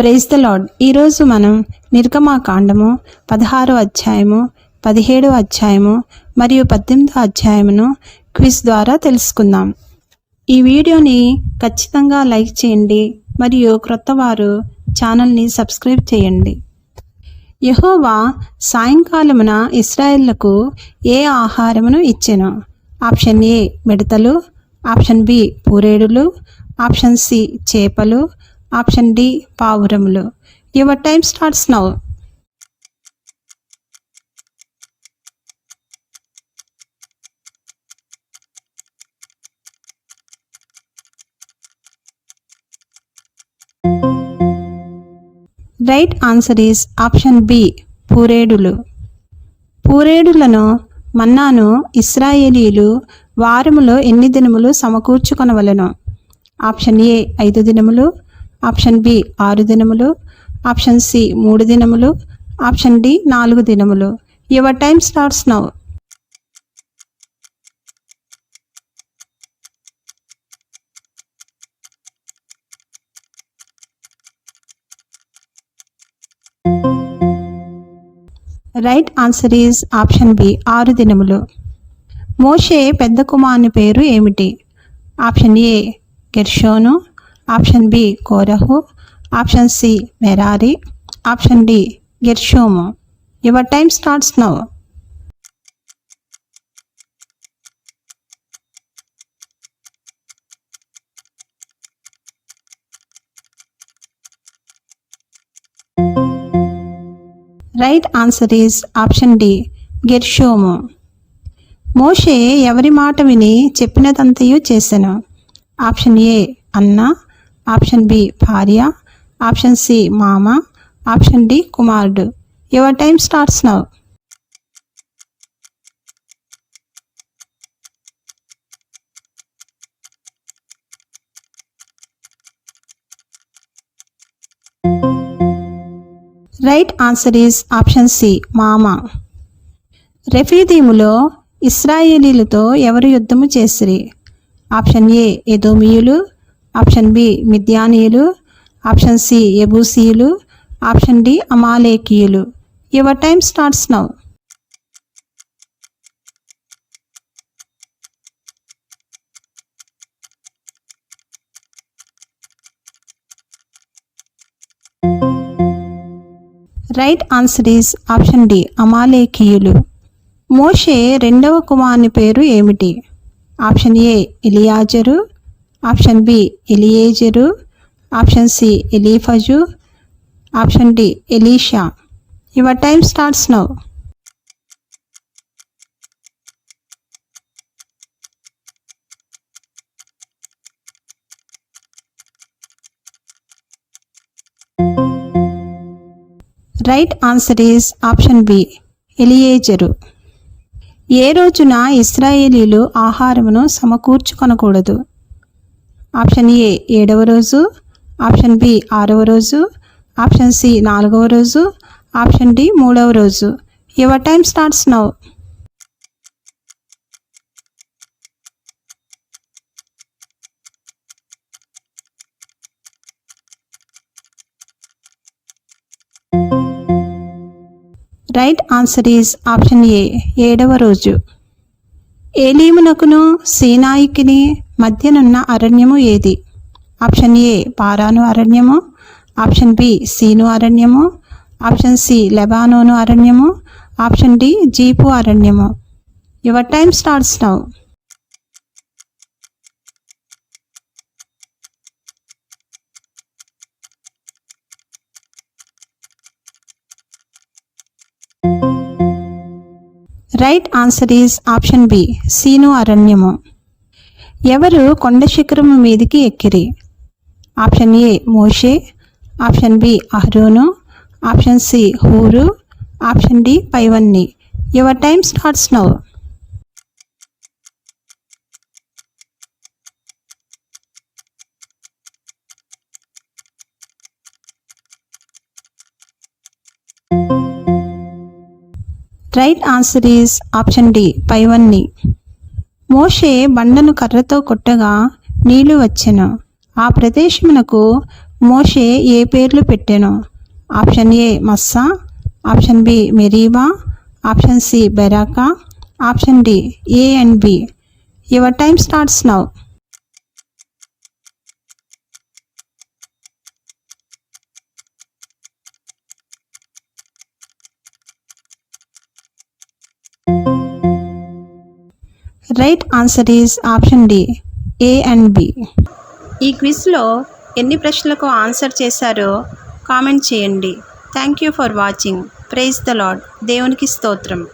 Praise the lord. ఈరోజు మనం నిర్గమాకాండము 16వ అధ్యాయము, 17వ అధ్యాయము మరియు 18వ అధ్యాయమును క్విజ్ ద్వారా తెలుసుకుందాం. ఈ వీడియోని ఖచ్చితంగా లైక్ చేయండి మరియు క్రొత్తవారు ఛానల్ని సబ్స్క్రైబ్ చేయండి. యెహోవా సాయంకాలమున ఇశ్రాయేలుకు ఏ ఆహారమును ఇచ్చెను? ఆప్షన్ ఏ మిడతలు, ఆప్షన్ బి పూరేడులు, ఆప్షన్ సి చేపలు, ఆప్షన్ డి పావురములు. Your time starts now. Right answer is option B పూరేడులు. పూరేడులను మన్నాను ఇశ్రాయేలీలు వారములో ఎన్ని దినములు సమకూర్చుకొనవలెను? ఆప్షన్ ఏ 5 దినములు, ఆప్షన్ బి 6 దినములు, ఆప్షన్ సి 3 దినములు, ఆప్షన్ డి 4 దినములు. Your time starts now. Right answer is option B 6 దినములు. మోషే పెద్ద కుమారుని పేరు ఏమిటి? ఆప్షన్ ఏ గెర్షోను, ఆప్షన్ బి కోరహు, ఆప్షన్ సి మెరారి, ఆప్షన్ డి గెర్షోము. Your time starts now. Right answer is option D గెర్షోము. మోషే ఎవరి మాట విని చెప్పినదంతయు చేసెను? ఆప్షన్ ఏ అన్న, ఆప్షన్ బి భార్య, ఆప్షన్ సి మామ, ఆప్షన్ డి కుమారుడు. Your time starts now. Right answer is option C మామ. రెఫీదీములో ఇశ్రాయేలీలతో ఎవరు యుద్ధము చేసిరి? ఆప్షన్ ఏ ఎదోమీయులు, ఆప్షన్ బి మిద్యానీయులు, ఆప్షన్ సి యెబూసీయులు, ఆప్షన్ డి అమాలేకీయులు. Your time starts now. Right answer is option D అమాలేకీయులు. మోషే రెండవ కుమారుని పేరు ఏమిటి? ఆప్షన్ ఏ ఎలియాజరు, ఆప్షన్ బి ఎలియేజరు, ఆప్షన్ సి ఎలీఫజు, ఆప్షన్ డి ఎలీషా. Your time starts now. Right answer is option B ఎలియేజరు. ఏ రోజున ఇశ్రాయేలీలు ఆహారమును సమకూర్చుకొనకూడదు? ఆప్షన్ ఏ 7వ రోజు, ఆప్షన్ బి 6వ రోజు, ఆప్షన్ సి 4వ రోజు, ఆప్షన్ డి 3వ రోజు. Your time starts now. Right answer is option A 7వ రోజు. ఏలీమునకును సీనాయికిని మధ్యనున్న అరణ్యము ఏది? ఆప్షన్ ఏ పారాను అరణ్యము, ఆప్షన్ బి సీను అరణ్యము, ఆప్షన్ సి లెబానోను అరణ్యము, ఆప్షన్ డి జీపు అరణ్యము. Your time starts now. Right answer is option B సీను అరణ్యము. ఎవరు కొండ శిఖరము మీదికి ఎక్కిరి? ఆప్షన్ ఏ మోషే, ఆప్షన్ బి అహరోను, ఆప్షన్ సి హూరు, ఆప్షన్ డి పైవన్నీ. Your time starts now. Right answer is option D పైవన్నీ. మోషే బండను కర్రతో కొట్టగా నీళ్లు వచ్చెను. ఆ ప్రదేశమునకు మోషే ఏ పేర్లు పెట్టెను? ఆప్షన్ ఏ Massah, option B Meribah, option C Beracah, option D A and B. Your time starts now. Right answer is option D A and B. ఈ క్విజ్లో ఎన్ని ప్రశ్నలకు ఆన్సర్ చేశారో కామెంట్ చేయండి. Thank you for watching. Praise the Lord. దేవునికి స్తోత్రం.